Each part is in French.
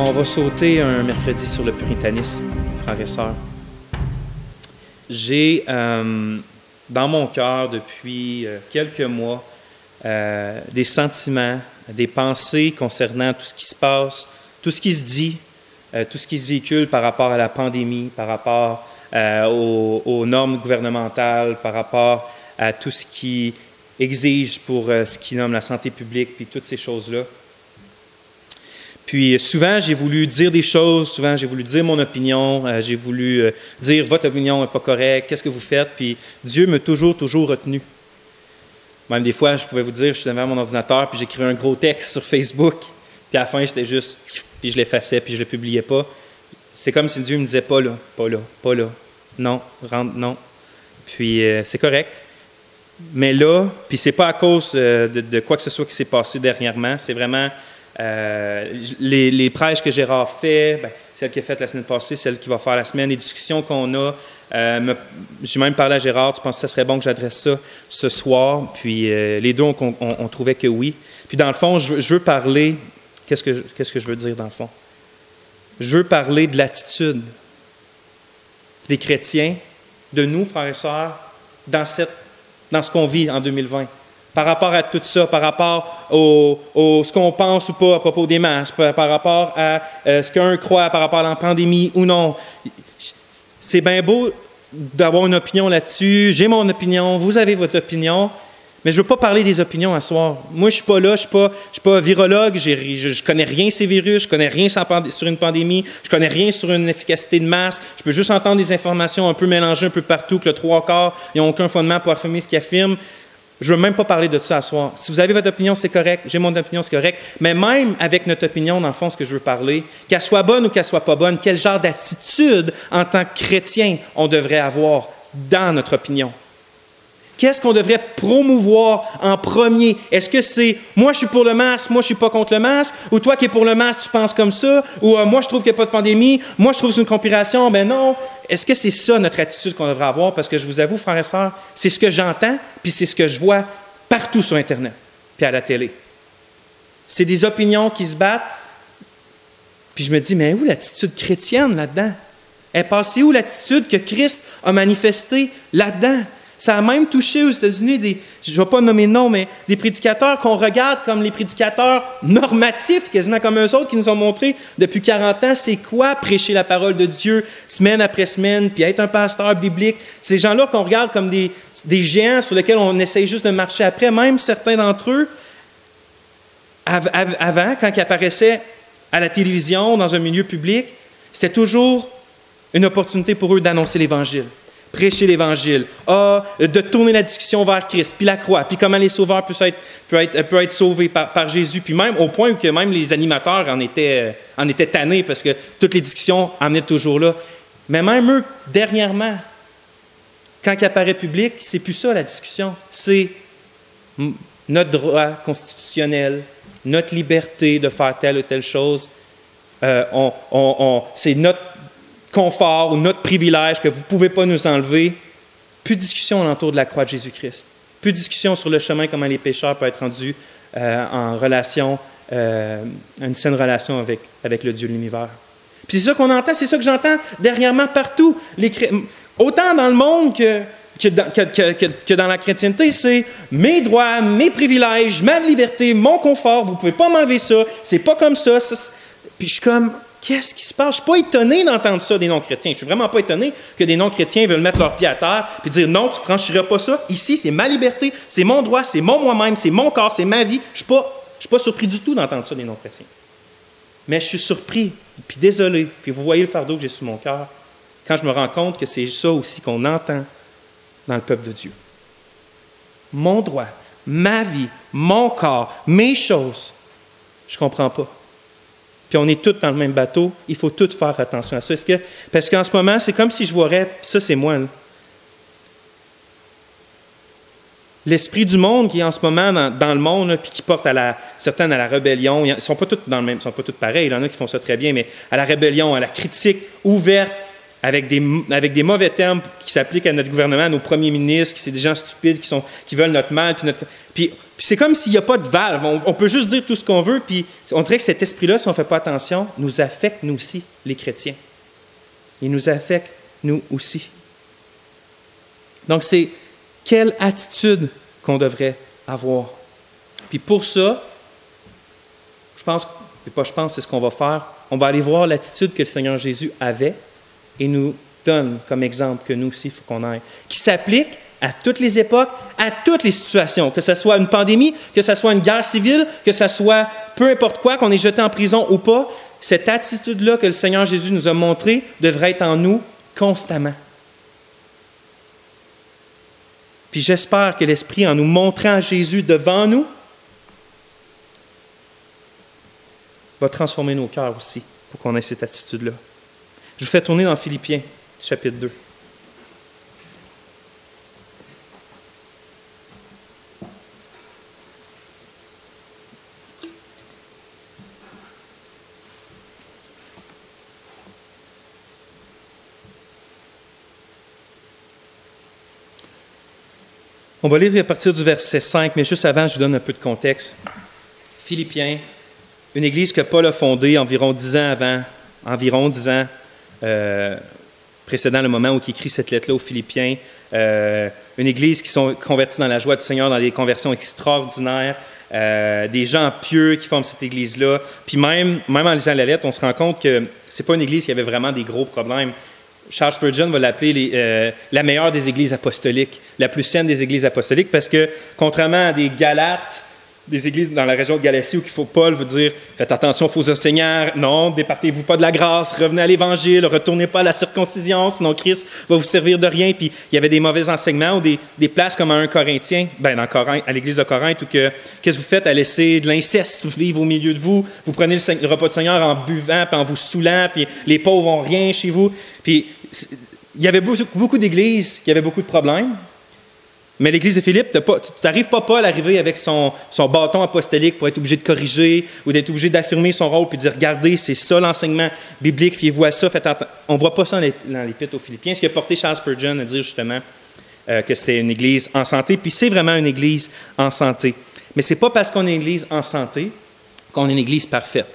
On va sauter un mercredi sur le puritanisme, frères et sœurs. J'ai dans mon cœur depuis quelques mois des sentiments, des pensées concernant tout ce qui se passe, tout ce qui se dit, tout ce qui se véhicule par rapport à la pandémie, par rapport aux normes gouvernementales, par rapport à tout ce qui exige pour ce qui nomme la santé publique, puis toutes ces choses-là. Puis souvent, j'ai voulu dire des choses, souvent j'ai voulu dire mon opinion, j'ai voulu dire « votre opinion n'est pas correcte, qu'est-ce que vous faites? » Puis Dieu m'a toujours retenu. Même des fois, je pouvais vous dire, je suis devant mon ordinateur, puis j'écrivais un gros texte sur Facebook, puis à la fin, c'était juste, puis je l'effaçais, puis je ne le publiais pas. C'est comme si Dieu me disait « pas là, pas là, pas là, non, rentre, non. » Puis c'est correct. Mais là, puis c'est pas à cause de quoi que ce soit qui s'est passé dernièrement, c'est vraiment les prêches que Gérard fait, celle qu'il a faite la semaine passée, celle qu'il va faire la semaine, les discussions qu'on a. J'ai même parlé à Gérard, tu penses que ça serait bon que j'adresse ça ce soir? Puis les deux, on trouvait que oui. Puis dans le fond, je veux parler, qu'est-ce que je veux dire dans le fond? Je veux parler de l'attitude des chrétiens, de nous, frères et sœurs, dans ce qu'on vit en 2020. Par rapport à tout ça, par rapport ce qu'on pense ou pas à propos des masques, par rapport à ce qu'un croit, par rapport à la pandémie ou non. C'est bien beau d'avoir une opinion là-dessus. J'ai mon opinion, vous avez votre opinion, mais je ne veux pas parler des opinions à soir. Moi, je ne suis pas là, je ne suis pas virologue, je ne connais rien sur ces virus, je ne connais rien sur une pandémie, je ne connais rien sur une efficacité de masque. Je peux juste entendre des informations un peu mélangées un peu partout, que le 3/4, ils n'ont aucun fondement pour affirmer ce qu'ils affirment. Je ne veux même pas parler de ça à soir. Si vous avez votre opinion, c'est correct. J'ai mon opinion, c'est correct. Mais même avec notre opinion, dans le fond, ce que je veux parler, qu'elle soit bonne ou qu'elle soit pas bonne, quel genre d'attitude, en tant que chrétien, on devrait avoir dans notre opinion? Qu'est-ce qu'on devrait promouvoir en premier? Est-ce que c'est « moi, je suis pour le masque, moi, je ne suis pas contre le masque » ou « toi qui es pour le masque, tu penses comme ça » ou « moi, je trouve qu'il n'y a pas de pandémie, moi, je trouve que c'est une conspiration, ben non ». Est-ce que c'est ça notre attitude qu'on devrait avoir? Parce que je vous avoue, frères et sœurs, c'est ce que j'entends, puis c'est ce que je vois partout sur Internet, puis à la télé. C'est des opinions qui se battent, puis je me dis, mais où l'attitude chrétienne là-dedans? Elle est passée où l'attitude que Christ a manifestée là-dedans? Ça a même touché aux États-Unis je ne vais pas nommer de nom, mais des prédicateurs qu'on regarde comme les prédicateurs normatifs, quasiment comme eux autres, qui nous ont montré depuis 40 ans, c'est quoi prêcher la parole de Dieu semaine après semaine, puis être un pasteur biblique. Ces gens-là qu'on regarde comme des géants sur lesquels on essaye juste de marcher après, même certains d'entre eux, avant, quand ils apparaissaient à la télévision, dans un milieu public, c'était toujours une opportunité pour eux d'annoncer l'Évangile. Prêcher l'Évangile, de tourner la discussion vers Christ, puis la croix, puis comment les sauveurs peuvent être sauvés par Jésus, puis même au point où que même les animateurs en étaient tannés parce que toutes les discussions amenaient toujours là. Mais même eux, dernièrement, quand il apparaît public, c'est plus ça la discussion. C'est notre droit constitutionnel, notre liberté de faire telle ou telle chose. C'est notre confort ou notre privilège que vous ne pouvez pas nous enlever. Plus de discussion autour de la croix de Jésus-Christ. Plus de discussion sur le chemin, comment les pécheurs peuvent être rendus en relation, une saine relation avec le Dieu de l'univers. Puis c'est ça qu'on entend, c'est ça que j'entends dernièrement partout. Autant dans le monde que dans la chrétienté, c'est mes droits, mes privilèges, ma liberté, mon confort, vous ne pouvez pas m'enlever ça, c'est pas comme ça. Puis je suis comme... Qu'est-ce qui se passe? Je ne suis pas étonné d'entendre ça des non-chrétiens. Je ne suis vraiment pas étonné que des non-chrétiens veulent mettre leurs pieds à terre et dire « Non, tu ne franchiras pas ça. Ici, c'est ma liberté, c'est mon droit, c'est mon moi-même, c'est mon corps, c'est ma vie. » Je ne suis pas surpris du tout d'entendre ça des non-chrétiens. Mais je suis surpris, puis désolé, puis vous voyez le fardeau que j'ai sur mon cœur, quand je me rends compte que c'est ça aussi qu'on entend dans le peuple de Dieu. Mon droit, ma vie, mon corps, mes choses, je ne comprends pas. Puis on est tous dans le même bateau, il faut tous faire attention à ça. Parce qu'en ce moment, c'est comme si je voyais, ça c'est moi, là. L'esprit du monde qui est en ce moment dans le monde, là, puis qui porte certains à la rébellion, ils ne sont pas tous dans le même, ils ne sont pas tous pareils, il y en a qui font ça très bien, mais à la rébellion, à la critique ouverte, avec des mauvais termes qui s'appliquent à notre gouvernement, à nos premiers ministres, qui c'est des gens stupides qui veulent notre mal. Puis c'est comme s'il n'y a pas de valve. On peut juste dire tout ce qu'on veut, puis on dirait que cet esprit-là, si on ne fait pas attention, nous affecte nous aussi, les chrétiens. Il nous affecte nous aussi. Donc c'est quelle attitude qu'on devrait avoir. Puis pour ça, c'est ce qu'on va faire. On va aller voir l'attitude que le Seigneur Jésus avait et nous donne comme exemple que nous aussi, il faut qu'on aille, qui s'applique à toutes les époques, à toutes les situations, que ce soit une pandémie, que ce soit une guerre civile, que ce soit peu importe quoi, qu'on est jeté en prison ou pas, cette attitude-là que le Seigneur Jésus nous a montrée devrait être en nous constamment. Puis j'espère que l'Esprit, en nous montrant Jésus devant nous, va transformer nos cœurs aussi pour qu'on ait cette attitude-là. Je vous fais tourner dans Philippiens, chapitre 2. On va lire à partir du verset 5, mais juste avant, je vous donne un peu de contexte. Philippiens, une église que Paul a fondée environ 10 ans précédant le moment où il écrit cette lettre-là aux Philippiens. Une église qui sont convertis dans la joie du Seigneur, dans des conversions extraordinaires, des gens pieux qui forment cette église-là. Puis même en lisant la lettre, on se rend compte que ce n'est pas une église qui avait vraiment des gros problèmes. Charles Spurgeon va l'appeler la meilleure des églises apostoliques, la plus saine des églises apostoliques, parce que contrairement à des Galates, des églises dans la région de Galatie où Paul veut dire « Faites attention aux faux enseignants, non, départez-vous pas de la grâce, revenez à l'Évangile, retournez pas à la circoncision, sinon Christ va vous servir de rien. » Puis il y avait des mauvais enseignements ou des places comme à 1 Corinthiens, à l'église de Corinthe, où qu'est-ce que vous faites à laisser de l'inceste vivre au milieu de vous? Vous prenez le repas du Seigneur en buvant, puis en vous saoulant, puis les pauvres n'ont rien chez vous. Puis il y avait beaucoup d'églises qui avaient beaucoup de problèmes. Mais l'église de Philippe, tu n'arrives pas Paul à arriver avec son bâton apostolique pour être obligé de corriger ou d'être obligé d'affirmer son rôle puis de dire « Regardez, c'est ça l'enseignement biblique, fiez-vous à ça. » On ne voit pas ça dans l'Épître aux Philippiens. Ce qui a porté Charles Spurgeon à dire justement que c'était une église en santé. Puis c'est vraiment une église en santé. Mais ce n'est pas parce qu'on est une église en santé qu'on est une église parfaite.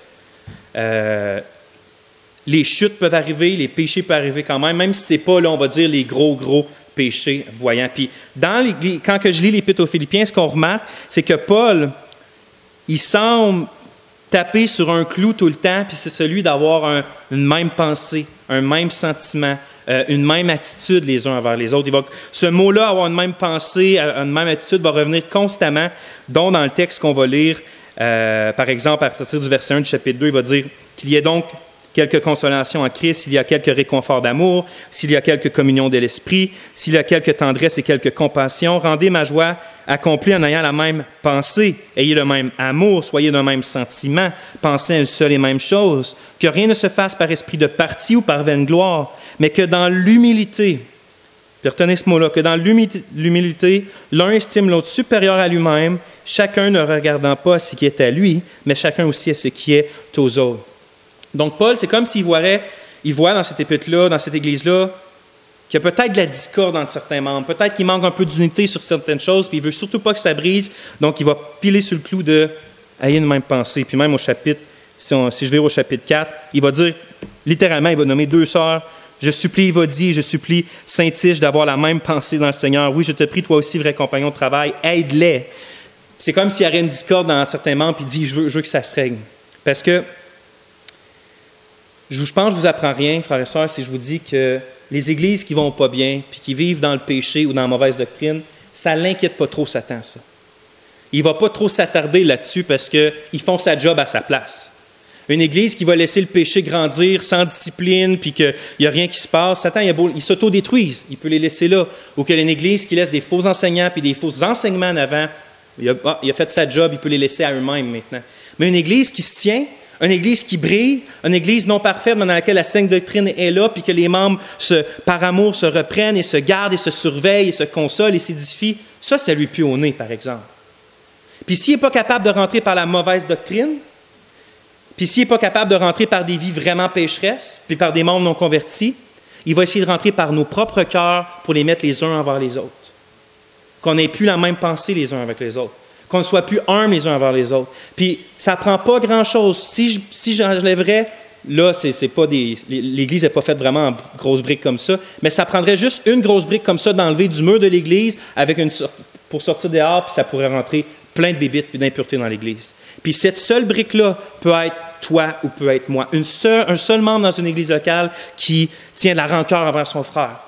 Les chutes peuvent arriver, les péchés peuvent arriver quand même si ce n'est pas, là, on va dire, les gros péchés voyants. Puis, quand je lis l'Épître aux Philippiens, ce qu'on remarque, c'est que Paul, il semble taper sur un clou tout le temps, puis c'est celui d'avoir une même pensée, un même sentiment, une même attitude les uns envers les autres. Ce mot-là, avoir une même pensée, une même attitude, va revenir constamment, dont dans le texte qu'on va lire, par exemple, à partir du verset 1 du chapitre 2, il va dire qu'il y ait donc quelque consolation en Christ, s'il y a quelque réconfort d'amour, s'il y a quelque communion de l'esprit, s'il y a quelque tendresse et quelque compassion, rendez ma joie accomplie en ayant la même pensée, ayez le même amour, soyez d'un même sentiment, pensez à une seule et même chose, que rien ne se fasse par esprit de parti ou par vaine gloire, mais que dans l'humilité, puis retenez ce mot-là, que dans l'humilité, l'un estime l'autre supérieur à lui-même, chacun ne regardant pas à ce qui est à lui, mais chacun aussi à ce qui est aux autres. Donc, Paul, c'est comme s'il voit dans cette épître-là, dans cette église-là, qu'il y a peut-être de la discorde entre certains membres, peut-être qu'il manque un peu d'unité sur certaines choses, puis il ne veut surtout pas que ça brise, donc il va piler sur le clou de « ayez une même pensée ». Puis même au chapitre, si je vais au chapitre 4, il va dire, littéralement, il va nommer 2 sœurs. « Je supplie Évodie, je supplie Saint-Tige d'avoir la même pensée dans le Seigneur. Oui, je te prie, toi aussi, vrai compagnon de travail, aide-les. » C'est comme s'il y aurait une discorde dans certains membres, puis il dit « je veux que ça se règle ». Parce que je pense que je ne vous apprends rien, frères et sœurs, si je vous dis que les églises qui ne vont pas bien, puis qui vivent dans le péché ou dans la mauvaise doctrine, ça ne l'inquiète pas trop Satan, ça. Il ne va pas trop s'attarder là-dessus parce qu'ils font sa job à sa place. Une église qui va laisser le péché grandir sans discipline, puis qu'il n'y a rien qui se passe, Satan, il s'autodétruise, il peut les laisser là. Ou qu'une église qui laisse des faux enseignants puis des faux enseignements en avant, il a fait sa job, il peut les laisser à eux-mêmes maintenant. Mais une église qui se tient, une église qui brille, une église non parfaite, mais dans laquelle la sainte doctrine est là, puis que les membres, par amour, se reprennent et se gardent et se surveillent et se consolent et s'édifient, ça lui pue au nez, par exemple. Puis s'il n'est pas capable de rentrer par la mauvaise doctrine, puis s'il n'est pas capable de rentrer par des vies vraiment pécheresses, puis par des membres non convertis, il va essayer de rentrer par nos propres cœurs pour les mettre les uns envers les autres. Qu'on n'ait plus la même pensée les uns avec les autres. Qu'on ne soit plus un les uns envers les autres. Puis, ça ne prend pas grand-chose. Si j'enlèverais, là, c'est pas l'Église n'est pas faite vraiment en grosses briques comme ça, mais ça prendrait juste une grosse brique comme ça d'enlever du mur de l'Église pour sortir dehors, puis ça pourrait rentrer plein de bébites et d'impuretés dans l'Église. Puis cette seule brique-là peut être toi ou peut être moi. Un seul membre dans une Église locale qui tient de la rancœur envers son frère,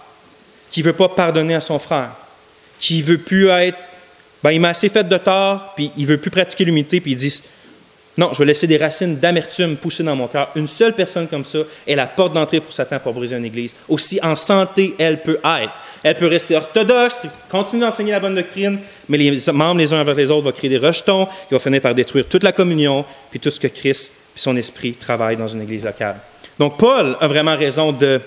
qui ne veut pas pardonner à son frère, qui ne veut plus être... il m'a assez fait de tort, puis il ne veut plus pratiquer l'humilité, puis il dit... Non, je vais laisser des racines d'amertume pousser dans mon cœur. Une seule personne comme ça est la porte d'entrée pour Satan pour briser une église. Aussi en santé, elle peut être. Elle peut rester orthodoxe, continuer d'enseigner la bonne doctrine, mais les membres les uns avec les autres vont créer des rejetons, qui vont finir par détruire toute la communion, puis tout ce que Christ et son esprit travaillent dans une église locale. Donc, Paul a vraiment raison de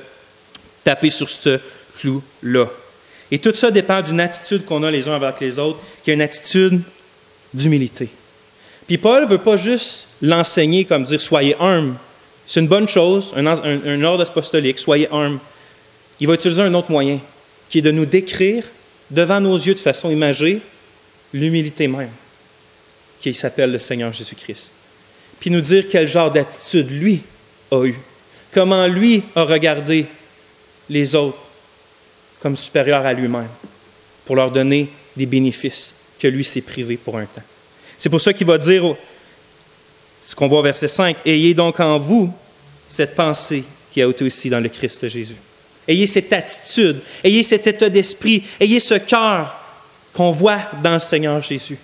taper sur ce clou-là. Et tout ça dépend d'une attitude qu'on a les uns avec les autres, qui est une attitude d'humilité. Puis Paul ne veut pas juste l'enseigner comme dire « soyez humble ». C'est une bonne chose, un ordre apostolique, « soyez humble ». Il va utiliser un autre moyen, qui est de nous décrire devant nos yeux de façon imagée l'humilité même, qui s'appelle le Seigneur Jésus-Christ. Puis nous dire quel genre d'attitude lui a eu, comment lui a regardé les autres comme supérieurs à lui-même, pour leur donner des bénéfices que lui s'est privé pour un temps. C'est pour ça qu'il va dire, ce qu'on voit au verset 5, « Ayez donc en vous cette pensée qui a été aussi dans le Christ Jésus. » Ayez cette attitude, ayez cet état d'esprit, ayez ce cœur qu'on voit dans le Seigneur Jésus.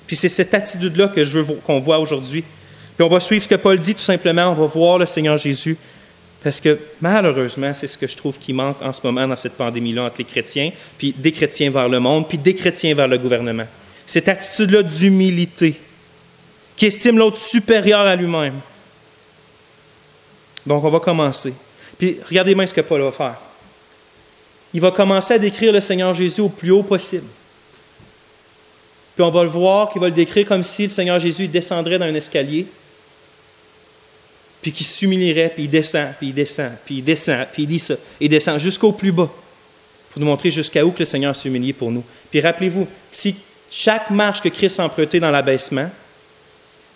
Puis c'est cette attitude-là que je veux qu'on voit aujourd'hui. Puis on va suivre ce que Paul dit tout simplement, on va voir le Seigneur Jésus, parce que malheureusement, c'est ce que je trouve qui manque en ce moment dans cette pandémie-là entre les chrétiens, puis des chrétiens vers le monde, puis des chrétiens vers le gouvernement. Cette attitude-là d'humilité, qui estime l'autre supérieur à lui-même. Donc, on va commencer. Puis, regardez bien ce que Paul va faire. Il va commencer à décrire le Seigneur Jésus au plus haut possible. Puis, on va le voir qu'il va le décrire comme si le Seigneur Jésus descendrait dans un escalier, puis qu'il s'humilierait, puis il descend, puis il descend, puis il descend, puis il dit ça, et il descend jusqu'au plus bas, pour nous montrer jusqu'à où que le Seigneur s'est humilié pour nous. Puis, rappelez-vous, si chaque marche que Christ a empruntée dans l'abaissement,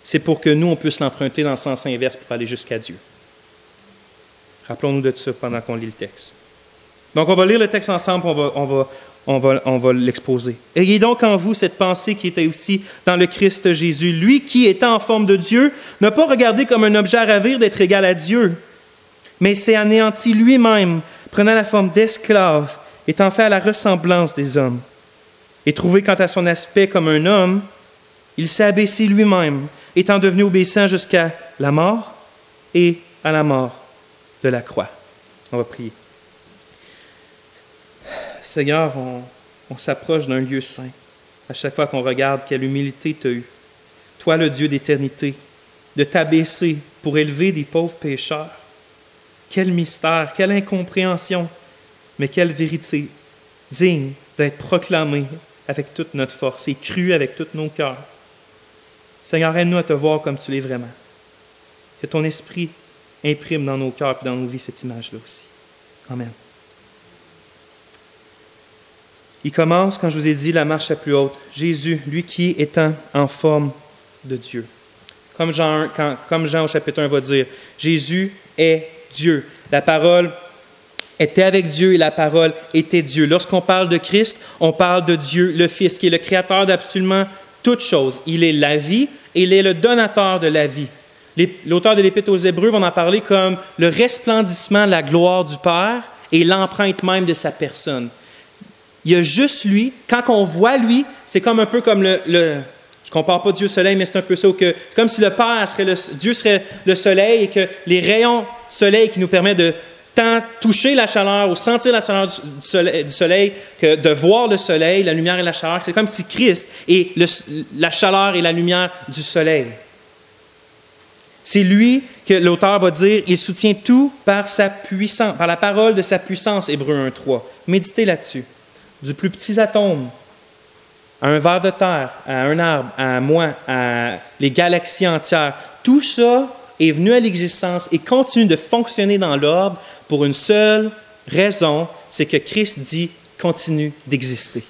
c'est pour que nous, on puisse l'emprunter dans le sens inverse pour aller jusqu'à Dieu. Rappelons-nous de ça pendant qu'on lit le texte. Donc, on va lire le texte ensemble, on va l'exposer. « Ayez donc en vous cette pensée qui était aussi dans le Christ Jésus, lui qui, étant en forme de Dieu, n'a pas regardé comme un objet à ravir d'être égal à Dieu, mais s'est anéanti lui-même, prenant la forme d'esclave, étant fait à la ressemblance des hommes. Et trouvé quant à son aspect comme un homme, il s'est abaissé lui-même, étant devenu obéissant jusqu'à la mort et à la mort de la croix. » On va prier. Seigneur, on s'approche d'un lieu saint. À chaque fois qu'on regarde, quelle humilité tu as eue. Toi, le Dieu d'éternité, de t'abaisser pour élever des pauvres pécheurs. Quel mystère, quelle incompréhension, mais quelle vérité digne d'être proclamée avec toute notre force et crue avec tous nos cœurs. Seigneur, aide-nous à te voir comme tu l'es vraiment. Que ton esprit imprime dans nos cœurs et dans nos vies cette image-là aussi. Amen. Il commence, quand je vous ai dit, la marche la plus haute. Jésus, lui qui étant en forme de Dieu. Comme Jean au chapitre 1 va dire, Jésus est Dieu. La parole était avec Dieu et la parole était Dieu. Lorsqu'on parle de Christ, on parle de Dieu, le Fils, qui est le créateur d'absolument toutes choses. Il est la vie et il est le donateur de la vie. L'auteur de l'Épître aux Hébreux va en parler comme le resplendissement de la gloire du Père et l'empreinte même de sa personne. Il y a juste lui. Quand on voit lui, c'est comme un peu comme je ne compare pas Dieu au soleil, mais c'est un peu ça, que comme si le Père Dieu serait le soleil et que les rayons soleil qui nous permettent de tant toucher la chaleur ou sentir la chaleur du soleil que de voir le soleil, la lumière et la chaleur. C'est comme si Christ est la chaleur et la lumière du soleil. C'est lui que l'auteur va dire, il soutient tout par sa puissance, par la parole de sa puissance, Hébreux 1.3. Méditez là-dessus. Du plus petit atome à un ver de terre, à un arbre, à moi, à les galaxies entières, tout ça est venu à l'existence et continue de fonctionner dans l'ordre pour une seule raison, c'est que Christ dit « continue d'exister ».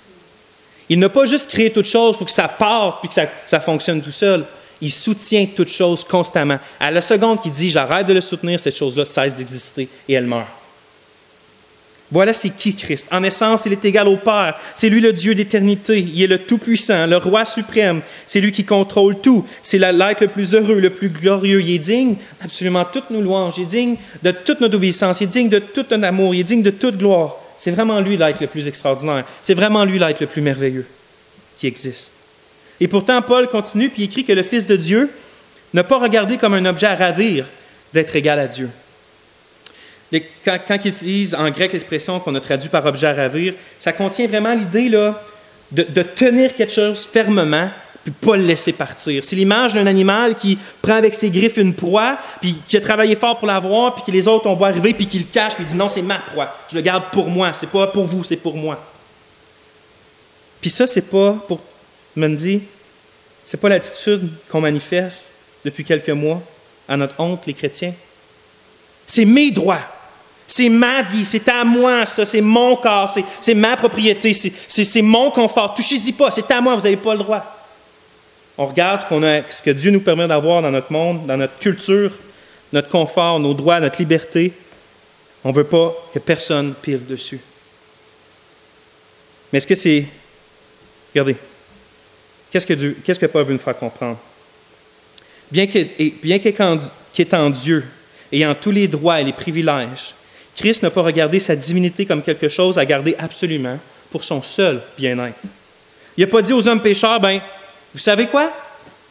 Il n'a pas juste créé toute chose pour que ça parte puis que ça fonctionne tout seul. Il soutient toute chose constamment. À la seconde qu'il dit « j'arrête de le soutenir », cette chose-là cesse d'exister et elle meurt. Voilà c'est qui Christ. En essence, il est égal au Père. C'est lui le Dieu d'éternité. Il est le Tout-Puissant, le Roi suprême. C'est lui qui contrôle tout. C'est l'être le plus heureux, le plus glorieux. Il est digne d'absolument toutes nos louanges. Il est digne de toute notre obéissance. Il est digne de tout notre amour. Il est digne de toute gloire. C'est vraiment lui l'être le plus extraordinaire. C'est vraiment lui l'être le plus merveilleux qui existe. Et pourtant, Paul continue puis il écrit que le Fils de Dieu n'a pas regardé comme un objet à ravir d'être égal à Dieu. Quand il utilise en grec l'expression qu'on a traduit par objet à ravir, ça contient vraiment l'idée là, de tenir quelque chose fermement puis pas le laisser partir. C'est l'image d'un animal qui prend avec ses griffes une proie puis qui a travaillé fort pour l'avoir puis que les autres ont beau arriver puis qui le cache puis dit non, c'est ma proie. Je le garde pour moi. C'est pas pour vous, c'est pour moi. Puis ça, c'est pas, pour Mendy, c'est pas l'attitude qu'on manifeste depuis quelques mois à notre honte, les chrétiens. C'est mes droits. C'est ma vie, c'est à moi, ça, c'est mon corps, c'est ma propriété, c'est mon confort. Touchez-y pas, c'est à moi, vous n'avez pas le droit. On regarde ce que Dieu nous permet d'avoir dans notre monde, dans notre culture, notre confort, nos droits, notre liberté. On ne veut pas que personne pile dessus. Mais est-ce que c'est... Regardez, qu'est-ce que Paul veut nous faire comprendre? Bien qu'étant Dieu, ayant tous les droits et les privilèges, Christ n'a pas regardé sa divinité comme quelque chose à garder absolument pour son seul bien-être. Il n'a pas dit aux hommes pécheurs, vous savez quoi?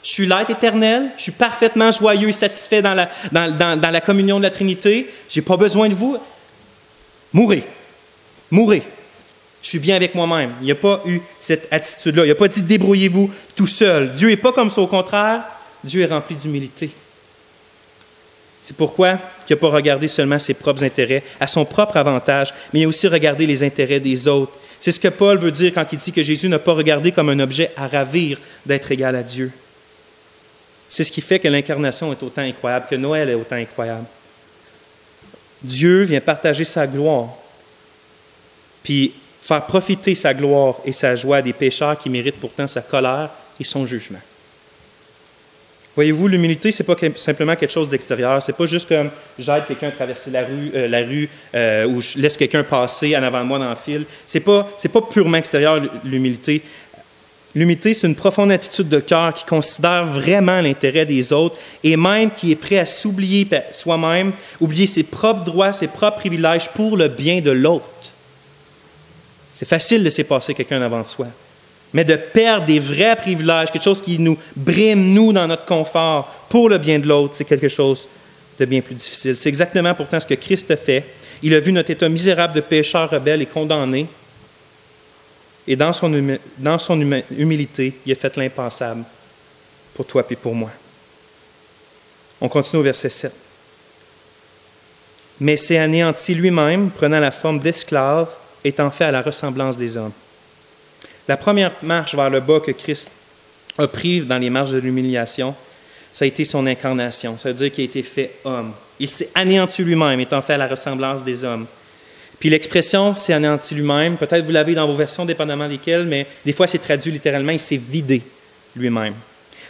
Je suis l'être éternel, je suis parfaitement joyeux et satisfait dans la communion de la Trinité, je n'ai pas besoin de vous. Mourez. Je suis bien avec moi-même. Il n'y a pas eu cette attitude-là. Il n'a pas dit débrouillez-vous tout seul. Dieu n'est pas comme ça, au contraire, Dieu est rempli d'humilité. C'est pourquoi il n'a pas regardé seulement ses propres intérêts, à son propre avantage, mais il a aussi regardé les intérêts des autres. C'est ce que Paul veut dire quand il dit que Jésus n'a pas regardé comme un objet à ravir d'être égal à Dieu. C'est ce qui fait que l'incarnation est autant incroyable, que Noël est autant incroyable. Dieu vient partager sa gloire, puis faire profiter sa gloire et sa joie à des pécheurs qui méritent pourtant sa colère et son jugement. Voyez-vous, l'humilité, ce n'est pas simplement quelque chose d'extérieur. Ce n'est pas juste comme j'aide quelqu'un à traverser la rue ou je laisse quelqu'un passer en avant de moi dans le fil. Ce n'est pas purement extérieur, l'humilité. L'humilité, c'est une profonde attitude de cœur qui considère vraiment l'intérêt des autres et même qui est prêt à s'oublier soi-même, oublier ses propres droits, ses propres privilèges pour le bien de l'autre. C'est facile de laisser passer quelqu'un avant de soi. Mais de perdre des vrais privilèges, quelque chose qui nous brime, nous, dans notre confort, pour le bien de l'autre, c'est quelque chose de bien plus difficile. C'est exactement pourtant ce que Christ a fait. Il a vu notre état misérable de pécheur rebelle et condamné. Et dans son humilité, il a fait l'impensable pour toi et pour moi. On continue au verset 7. Mais s'est anéanti lui-même, prenant la forme d'esclave, étant fait à la ressemblance des hommes. La première marche vers le bas que Christ a pris dans les marches de l'humiliation, ça a été son incarnation. Ça veut dire qu'il a été fait homme. Il s'est anéanti lui-même, étant fait à la ressemblance des hommes. Puis l'expression « s'est anéanti lui-même », peut-être vous l'avez dans vos versions, dépendamment desquelles, mais des fois c'est traduit littéralement « il s'est vidé lui-même ».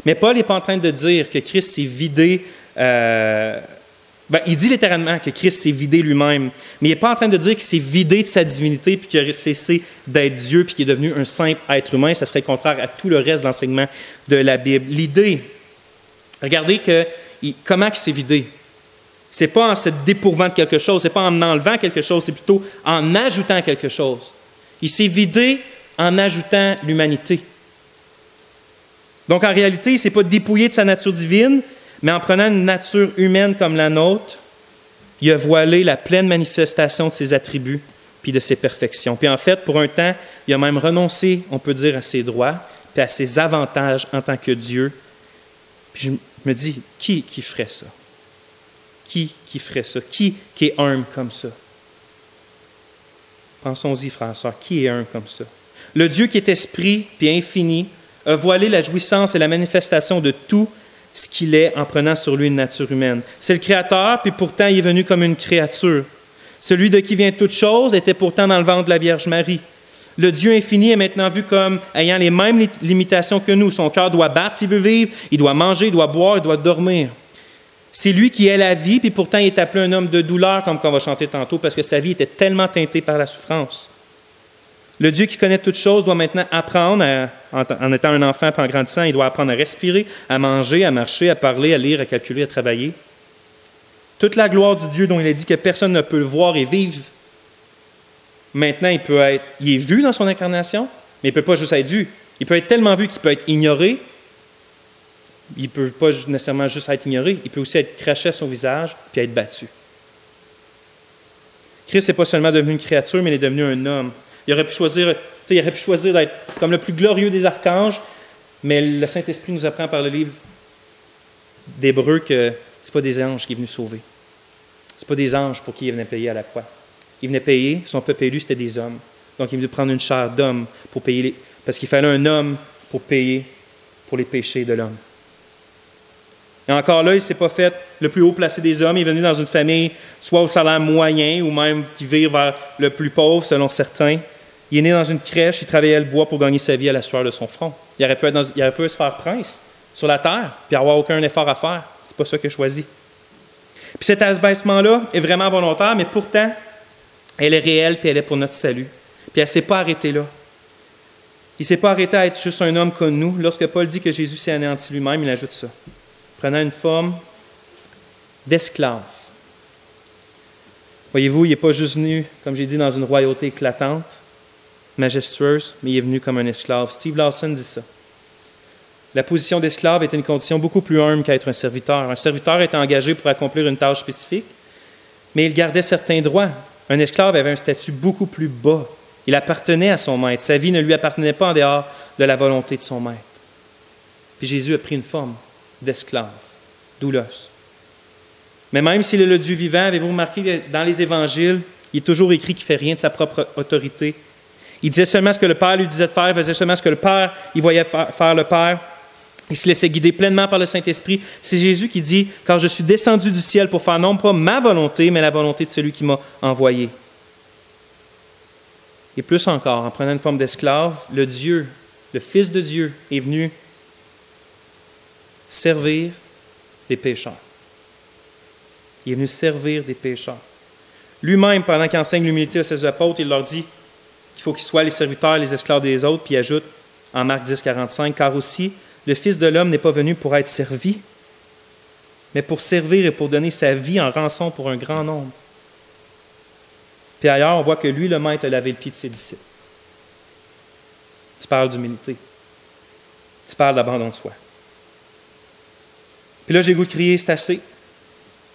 Mais Paul n'est pas en train de dire que Christ s'est vidé... il dit littéralement que Christ s'est vidé lui-même, mais il n'est pas en train de dire qu'il s'est vidé de sa divinité puis qu'il a cessé d'être Dieu puis qu'il est devenu un simple être humain. Ce serait contraire à tout le reste de l'enseignement de la Bible. L'idée, regardez comment il s'est vidé. Ce n'est pas en se dépourvant de quelque chose, ce n'est pas en enlevant quelque chose, c'est plutôt en ajoutant quelque chose. Il s'est vidé en ajoutant l'humanité. Donc en réalité, il ne s'est pas dépouillé de sa nature divine, mais en prenant une nature humaine comme la nôtre, il a voilé la pleine manifestation de ses attributs puis de ses perfections. Puis en fait, pour un temps, il a même renoncé, on peut dire, à ses droits puis à ses avantages en tant que Dieu. Puis je me dis, qui ferait ça? Qui ferait ça? Qui est humble comme ça? Pensons-y, frères et sœurs, qui est humble comme ça? Le Dieu qui est esprit puis infini a voilé la jouissance et la manifestation de tout ce qu'il est en prenant sur lui une nature humaine. C'est le Créateur, puis pourtant il est venu comme une créature. Celui de qui vient toute chose était pourtant dans le ventre de la Vierge Marie. Le Dieu infini est maintenant vu comme ayant les mêmes limitations que nous. Son cœur doit battre s'il veut vivre, il doit manger, il doit boire, il doit dormir. C'est lui qui est la vie, puis pourtant il est appelé un homme de douleur, comme on va chanter tantôt, parce que sa vie était tellement teintée par la souffrance. Le Dieu qui connaît toutes choses doit maintenant apprendre, en étant un enfant et en grandissant, il doit apprendre à respirer, à manger, à marcher, à parler, à lire, à calculer, à travailler. Toute la gloire du Dieu dont il a dit que personne ne peut le voir et vivre, maintenant il est vu dans son incarnation, mais il ne peut pas juste être vu. Il peut être tellement vu qu'il peut être ignoré. Il ne peut pas nécessairement juste être ignoré, il peut aussi être craché à son visage puis être battu. Christ n'est pas seulement devenu une créature, mais il est devenu un homme. Il aurait pu choisir d'être comme le plus glorieux des archanges, mais le Saint-Esprit nous apprend par le livre d'Hébreux que ce n'est pas des anges qui est venu sauver. Ce n'est pas des anges pour qui il venait payer à la croix. Il venait payer, son peuple élu, c'était des hommes. Donc il est venu prendre une chair d'homme pour payer, parce qu'il fallait un homme pour payer pour les péchés de l'homme. Et encore là, il ne s'est pas fait le plus haut placé des hommes. Il est venu dans une famille, soit au salaire moyen, ou même qui vire vers le plus pauvre, selon certains. Il est né dans une crèche, il travaillait le bois pour gagner sa vie à la sueur de son front. Il aurait pu se faire prince sur la terre, puis avoir aucun effort à faire. C'est pas ça qu'il a choisi. Puis cet abaissement-là est vraiment volontaire, mais pourtant, elle est réelle, puis elle est pour notre salut. Puis elle ne s'est pas arrêtée là. Il ne s'est pas arrêté à être juste un homme comme nous. Lorsque Paul dit que Jésus s'est anéanti lui-même, il ajoute ça. Prenant une forme d'esclave. Voyez-vous, il n'est pas juste venu, comme j'ai dit, dans une royauté éclatante, majestueuse, mais il est venu comme un esclave. Steve Lawson dit ça. La position d'esclave était une condition beaucoup plus humble qu'être un serviteur. Un serviteur était engagé pour accomplir une tâche spécifique, mais il gardait certains droits. Un esclave avait un statut beaucoup plus bas. Il appartenait à son maître. Sa vie ne lui appartenait pas en dehors de la volonté de son maître. Puis Jésus a pris une forme d'esclave, doulos. Mais même s'il est le Dieu vivant, avez-vous remarqué que dans les évangiles, il est toujours écrit qu'il ne fait rien de sa propre autorité. Il disait seulement ce que le Père lui disait de faire, il faisait seulement ce que le Père, il voyait faire le Père. Il se laissait guider pleinement par le Saint-Esprit. C'est Jésus qui dit « Car je suis descendu du ciel pour faire non pas ma volonté, mais la volonté de celui qui m'a envoyé. » Et plus encore, en prenant une forme d'esclave, le Dieu, le Fils de Dieu, est venu servir des pécheurs. Il est venu servir des pécheurs. Lui-même, pendant qu'il enseigne l'humilité à ses apôtres, il leur dit qu'il faut qu'ils soient les serviteurs et les esclaves des autres, puis il ajoute en Marc 10, 45, « Car aussi, le Fils de l'homme n'est pas venu pour être servi, mais pour servir et pour donner sa vie en rançon pour un grand nombre. » Puis ailleurs, on voit que lui, le Maître, a lavé le pied de ses disciples. Tu parles d'humilité. Tu parles d'abandon de soi. Puis là, j'ai le goût de crier, c'est assez.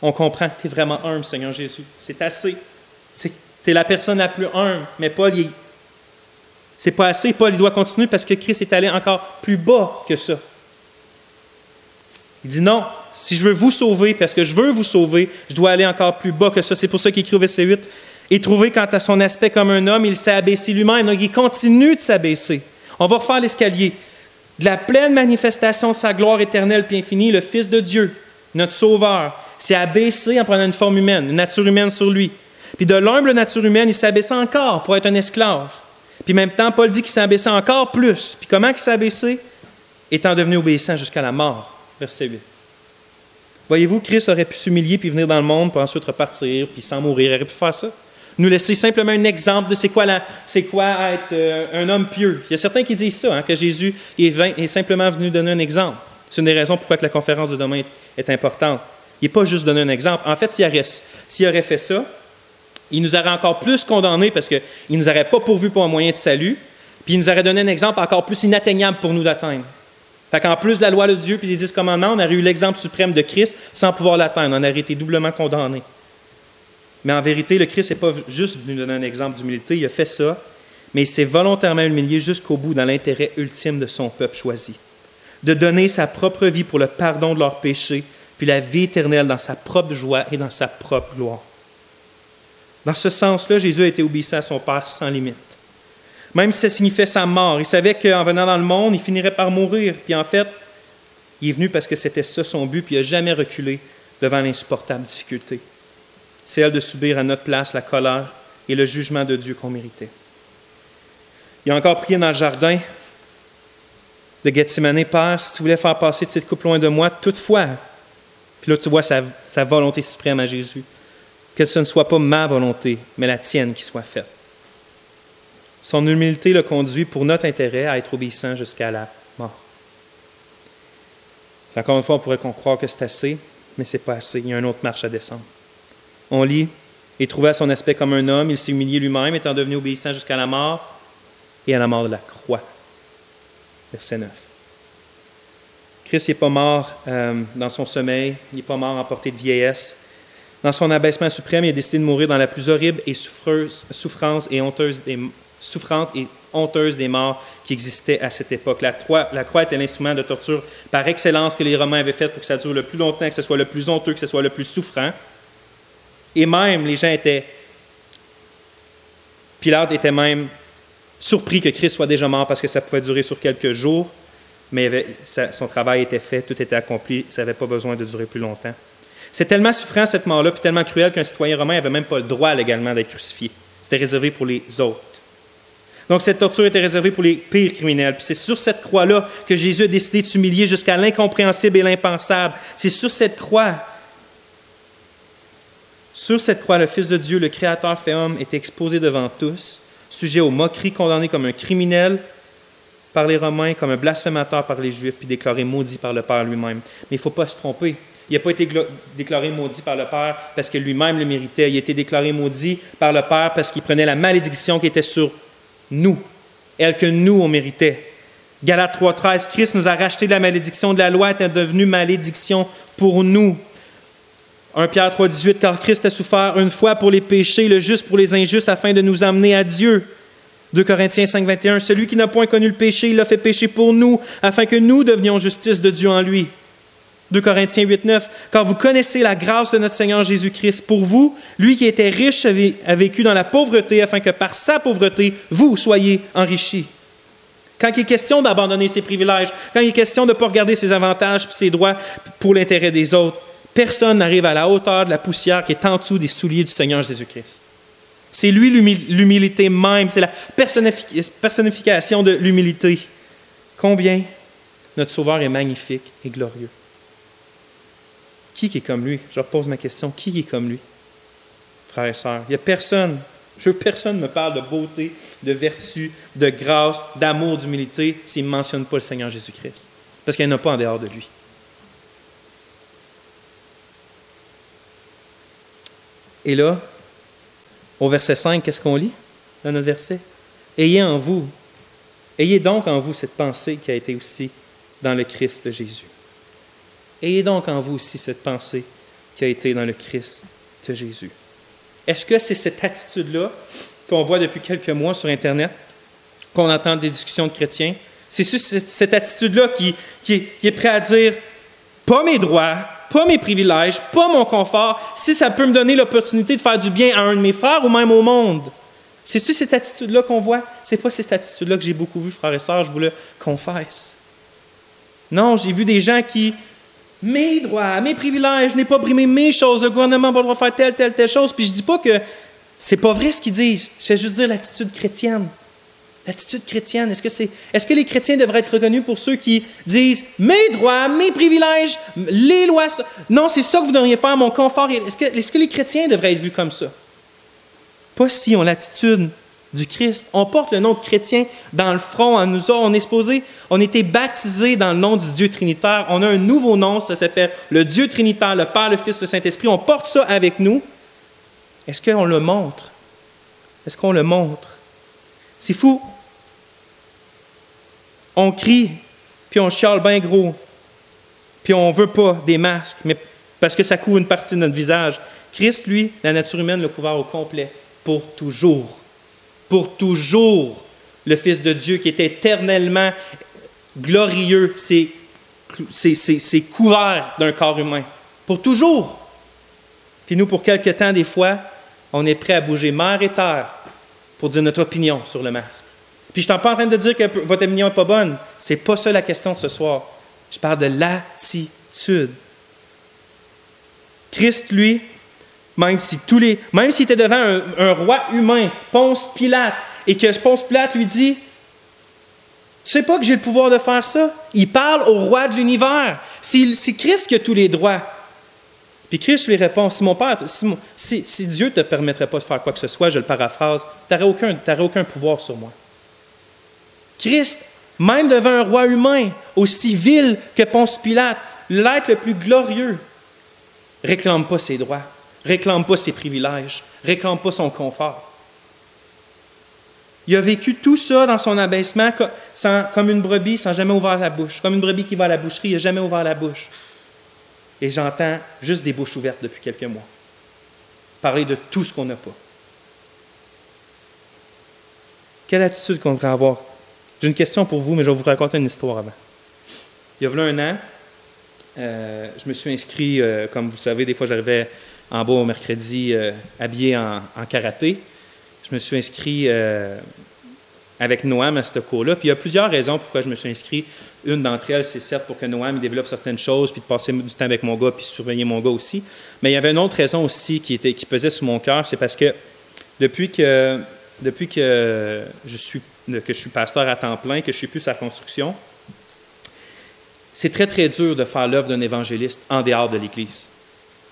On comprend que tu es vraiment humble, Seigneur Jésus. C'est assez. Tu es la personne la plus humble, mais Paul, c'est pas assez. Paul, il doit continuer parce que Christ est allé encore plus bas que ça. Il dit non, si je veux vous sauver, parce que je veux vous sauver, je dois aller encore plus bas que ça. C'est pour ça qu'il écrit au verset 8, « Et trouvé quant à son aspect comme un homme, il s'est abaissé lui-même. » Donc, il continue de s'abaisser. On va refaire l'escalier. De la pleine manifestation de sa gloire éternelle puis infinie, le Fils de Dieu, notre Sauveur, s'est abaissé en prenant une forme humaine, une nature humaine sur lui. Puis de l'humble nature humaine, il s'est abaissé encore pour être un esclave. Puis en même temps, Paul dit qu'il s'est abaissé encore plus. Puis comment il s'est abaissé? Étant devenu obéissant jusqu'à la mort. Verset 8. Voyez-vous, Christ aurait pu s'humilier puis venir dans le monde pour ensuite repartir puis sans mourir. Il aurait pu faire ça. Nous laisser simplement un exemple de c'est quoi être un homme pieux. Il y a certains qui disent ça, que Jésus est simplement venu donner un exemple. C'est une des raisons pourquoi la conférence de demain est importante. Il n'est pas juste donné un exemple. En fait, s'il aurait fait ça, il nous aurait encore plus condamnés parce qu'il ne nous aurait pas pourvu pour un moyen de salut, puis il nous aurait donné un exemple encore plus inatteignable pour nous d'atteindre. Fait qu'en plus de la loi de Dieu et des 10 commandements, on aurait eu l'exemple suprême de Christ sans pouvoir l'atteindre. On aurait été doublement condamnés. Mais en vérité, le Christ n'est pas juste venu donner un exemple d'humilité, il a fait ça, mais il s'est volontairement humilié jusqu'au bout dans l'intérêt ultime de son peuple choisi. De donner sa propre vie pour le pardon de leurs péchés, puis la vie éternelle dans sa propre joie et dans sa propre gloire. Dans ce sens-là, Jésus a été obéissant à son Père sans limite. Même si ça signifiait sa mort, il savait qu'en venant dans le monde, il finirait par mourir. Puis en fait, il est venu parce que c'était ça son but, puis il n'a jamais reculé devant l'insupportable difficulté. c'est elle de subir à notre place la colère et le jugement de Dieu qu'on méritait. Il a encore prié dans le jardin de Gethsémane, « Père, si tu voulais faire passer cette coupe loin de moi, toutefois, puis là tu vois sa volonté suprême à Jésus, que ce ne soit pas ma volonté, mais la tienne qui soit faite. » Son humilité le conduit pour notre intérêt à être obéissant jusqu'à la mort. Encore une fois, on pourrait croire que c'est assez, mais ce n'est pas assez. Il y a une autre marche à descendre. On lit, « Et trouva son aspect comme un homme, il s'est humilié lui-même, étant devenu obéissant jusqu'à la mort, et à la mort de la croix. » Verset 9. Christ n'est pas mort dans son sommeil, il n'est pas mort emporté de vieillesse. Dans son abaissement suprême, il a décidé de mourir dans la plus horrible et souffrante et honteuse des morts qui existaient à cette époque. La croix était l'instrument de torture par excellence que les Romains avaient fait pour que ça dure le plus longtemps, que ce soit le plus honteux, que ce soit le plus souffrant. Et même, les gens étaient... Pilate était même surpris que Christ soit déjà mort parce que ça pouvait durer sur quelques jours, mais son travail était fait, tout était accompli, ça n'avait pas besoin de durer plus longtemps. C'est tellement souffrant cette mort-là, puis tellement cruel qu'un citoyen romain n'avait même pas le droit légalement d'être crucifié. C'était réservé pour les autres. Donc cette torture était réservée pour les pires criminels. Puis c'est sur cette croix-là que Jésus a décidé de s'humilier jusqu'à l'incompréhensible et l'impensable. C'est sur cette croix. Sur cette croix, le Fils de Dieu, le Créateur fait homme, était exposé devant tous, sujet aux moqueries, condamné comme un criminel par les Romains, comme un blasphémateur par les Juifs, puis déclaré maudit par le Père lui-même. Mais il ne faut pas se tromper. Il n'a pas été déclaré maudit par le Père parce que lui-même le méritait. Il a été déclaré maudit par le Père parce qu'il prenait la malédiction qui était sur nous, elle que nous, on méritait. Galates 3,13, Christ nous a racheté de la malédiction de la loi, était devenu malédiction pour nous. 1 Pierre 3,18, car Christ a souffert une fois pour les péchés, le juste pour les injustes, afin de nous amener à Dieu. 2 Corinthiens 5,21, celui qui n'a point connu le péché, il l'a fait pécher pour nous, afin que nous devenions justice de Dieu en lui. 2 Corinthiens 8,9, car vous connaissez la grâce de notre Seigneur Jésus-Christ. Pour vous, lui qui était riche a vécu dans la pauvreté, afin que par sa pauvreté, vous soyez enrichis. Quand il est question d'abandonner ses privilèges, quand il est question de ne pas regarder ses avantages et ses droits pour l'intérêt des autres, personne n'arrive à la hauteur de la poussière qui est en dessous des souliers du Seigneur Jésus-Christ. C'est lui l'humilité même, c'est la personnification de l'humilité. Combien notre Sauveur est magnifique et glorieux. Qui est comme lui? Je repose ma question. Qui est comme lui? Frères et sœurs, il n'y a personne. Je veux que personne me parle de beauté, de vertu, de grâce, d'amour, d'humilité s'il ne mentionne pas le Seigneur Jésus-Christ. Parce qu'il n'y en a pas en dehors de lui. Et là, au verset 5, qu'est-ce qu'on lit dans notre verset? Ayez donc en vous cette pensée qui a été aussi dans le Christ Jésus. Ayez donc en vous aussi cette pensée qui a été dans le Christ de Jésus. Est-ce que c'est cette attitude-là qu'on voit depuis quelques mois sur Internet, qu'on entend des discussions de chrétiens? C'est cette attitude-là qui est prêt à dire « pas mes droits, pas mes privilèges, pas mon confort, si ça peut me donner l'opportunité de faire du bien à un de mes frères ou même au monde. » C'est-tu cette attitude-là qu'on voit? C'est pas cette attitude-là que j'ai beaucoup vue, frères et sœurs, je vous le confesse. Non, j'ai vu des gens qui... Mes droits, mes privilèges, je n'ai pas brimé mes choses, le gouvernement n'a pas le droit de faire telle chose. Puis je ne dis pas que c'est pas vrai ce qu'ils disent. Je fais juste dire l'attitude chrétienne. L'attitude chrétienne, est-ce que les chrétiens devraient être reconnus pour ceux qui disent « mes droits, mes privilèges, les lois... » Non, c'est ça que vous devriez faire, mon confort. Est-ce que les chrétiens devraient être vus comme ça? Pas si on a l'attitude du Christ. On porte le nom de chrétien dans le front. On est supposé, on a été baptisés dans le nom du Dieu Trinitaire. On a un nouveau nom, ça s'appelle le Dieu Trinitaire, le Père, le Fils, le Saint-Esprit. On porte ça avec nous. Est-ce qu'on le montre? Est-ce qu'on le montre? C'est fou. On crie, puis on chiale bien gros, puis on ne veut pas des masques, mais parce que ça couvre une partie de notre visage. Christ, lui, la nature humaine l'a couvert au complet, pour toujours. Pour toujours, le Fils de Dieu qui est éternellement glorieux, c'est couvert d'un corps humain. Pour toujours. Puis nous, pour quelque temps, des fois, on est prêt à bouger mer et terre pour dire notre opinion sur le masque. Puis je ne suis pas en train de dire que votre opinion n'est pas bonne. Ce n'est pas ça la question de ce soir. Je parle de l'attitude. Christ, lui, Même s'il était devant un roi humain, Ponce Pilate, et que Ponce Pilate lui dit, « Tu sais pas que j'ai le pouvoir de faire ça? » Il parle au roi de l'univers. C'est Christ qui a tous les droits. Puis Christ lui répond, « Si mon Père, si Dieu ne te permettrait pas de faire quoi que ce soit, je le paraphrase, tu n'aurais aucun pouvoir sur moi. » Christ, même devant un roi humain, aussi vil que Ponce Pilate, l'être le plus glorieux, réclame pas ses droits, réclame pas ses privilèges, réclame pas son confort. Il a vécu tout ça dans son abaissement comme une brebis sans jamais ouvrir la bouche. Comme une brebis qui va à la boucherie, il n'a jamais ouvert la bouche. Et j'entends juste des bouches ouvertes depuis quelques mois. Parler de tout ce qu'on n'a pas. Quelle attitude qu'on devrait avoir? J'ai une question pour vous, mais je vais vous raconter une histoire avant. Il y a un an, je me suis inscrit, comme vous le savez, des fois j'arrivais en bas au mercredi habillé en karaté. Je me suis inscrit avec Noam à ce cours-là. Puis il y a plusieurs raisons pourquoi je me suis inscrit. Une d'entre elles, c'est certes pour que Noam développe certaines choses, puis de passer du temps avec mon gars, puis surveiller mon gars aussi. Mais il y avait une autre raison aussi qui pesait sur mon cœur, c'est parce que depuis que je suis pasteur à temps plein, que je suis plus à la construction, c'est très, très dur de faire l'œuvre d'un évangéliste en dehors de l'Église.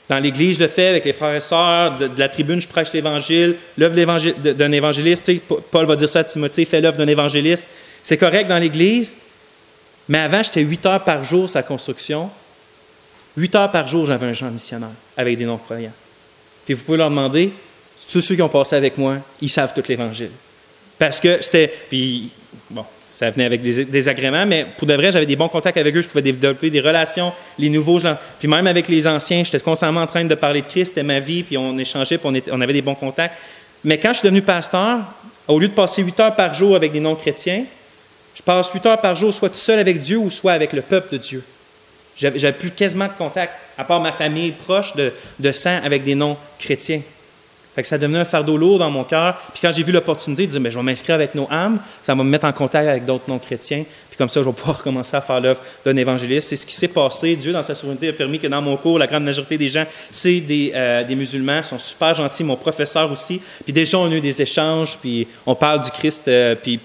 Dans l'Église, je le fais avec les frères et sœurs, de la tribune, je prêche l'Évangile, l'œuvre d'un évangéliste. Tu sais, Paul va dire ça à Timothée, fais l'œuvre d'un évangéliste. C'est correct dans l'Église, mais avant, j'étais 8 heures par jour sur la construction. 8 heures par jour, j'avais un genre missionnaire avec des non-croyants. Puis vous pouvez leur demander, tous ceux qui ont passé avec moi, ils savent tout l'Évangile. Parce que c'était... Puis, bon, ça venait avec des agréments, mais pour de vrai, j'avais des bons contacts avec eux, je pouvais développer des relations, les nouveaux, puis même avec les anciens, j'étais constamment en train de parler de Christ, c'était ma vie, puis on échangeait, puis on avait des bons contacts. Mais quand je suis devenu pasteur, au lieu de passer 8 heures par jour avec des non-chrétiens, je passe 8 heures par jour soit tout seul avec Dieu ou soit avec le peuple de Dieu. J'avais plus quasiment de contact, à part ma famille proche de sang avec des non-chrétiens. Fait que ça devenait un fardeau lourd dans mon cœur. Puis quand j'ai vu l'opportunité de dire, je vais m'inscrire avec Noam, ça va me mettre en contact avec d'autres non-chrétiens. Puis comme ça, je vais pouvoir commencer à faire l'œuvre d'un évangéliste. C'est ce qui s'est passé. Dieu, dans sa souveraineté, a permis que dans mon cours, la grande majorité des gens, c'est des musulmans, ils sont super gentils, mon professeur aussi. Puis déjà, on a eu des échanges, puis on parle du Christ, puis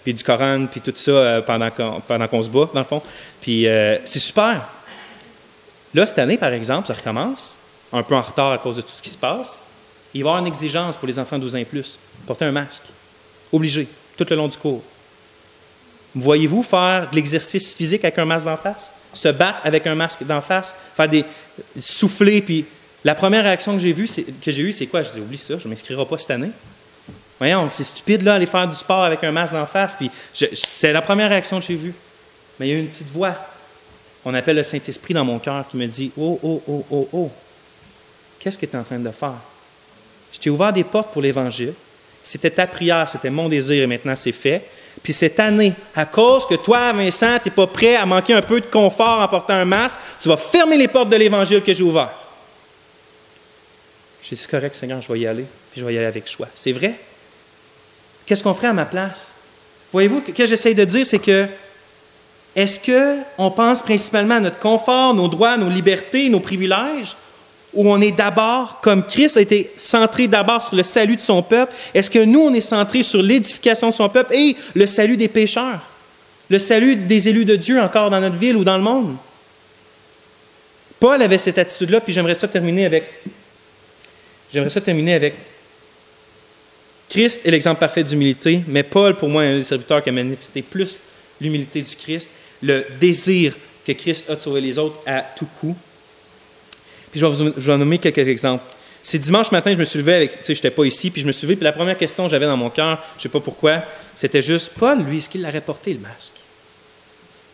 du Coran, puis tout ça pendant qu'on se bat, dans le fond. Puis c'est super. Là, cette année, par exemple, ça recommence. Un peu en retard à cause de tout ce qui se passe, il va y avoir une exigence pour les enfants de 12 ans et plus. Porter un masque. Obligé, tout le long du cours. Voyez-vous faire de l'exercice physique avec un masque d'en face? Se battre avec un masque d'en face? Faire souffler, puis la première réaction que j'ai eue, c'est quoi? Je dis, oublie ça, je ne m'inscrirai pas cette année. Voyons, c'est stupide, là, aller faire du sport avec un masque d'en face. Puis c'est la première réaction que j'ai vue. Mais il y a eu une petite voix. On appelle le Saint-Esprit dans mon cœur qui me dit, oh, oh, oh, oh, oh. Qu'est-ce que tu es en train de faire? Je t'ai ouvert des portes pour l'Évangile. C'était ta prière, c'était mon désir et maintenant c'est fait. Puis cette année, à cause que toi, Vincent, tu n'es pas prêt à manquer un peu de confort en portant un masque, tu vas fermer les portes de l'Évangile que j'ai ouvert. J'ai dit, c'est correct, Seigneur, je vais y aller, puis je vais y aller avec choix. C'est vrai? Qu'est-ce qu'on ferait à ma place? Voyez-vous, ce que j'essaie de dire, c'est que est-ce qu'on pense principalement à notre confort, nos droits, nos libertés, nos privilèges? Où on est d'abord, comme Christ a été centré d'abord sur le salut de son peuple, est-ce que nous, on est centré sur l'édification de son peuple et le salut des pécheurs, le salut des élus de Dieu encore dans notre ville ou dans le monde? Paul avait cette attitude-là, puis j'aimerais ça terminer avec Christ est l'exemple parfait d'humilité, mais Paul, pour moi, est un des serviteurs qui a manifesté plus l'humilité du Christ, le désir que Christ a de sauver les autres à tout coup. Puis je vais en nommer quelques exemples. C'est dimanche matin, je me suis levé je n'étais pas ici, puis je me suis levé, puis la première question que j'avais dans mon cœur, je ne sais pas pourquoi, c'était juste, Paul, lui, est-ce qu'il l'aurait porté, le masque?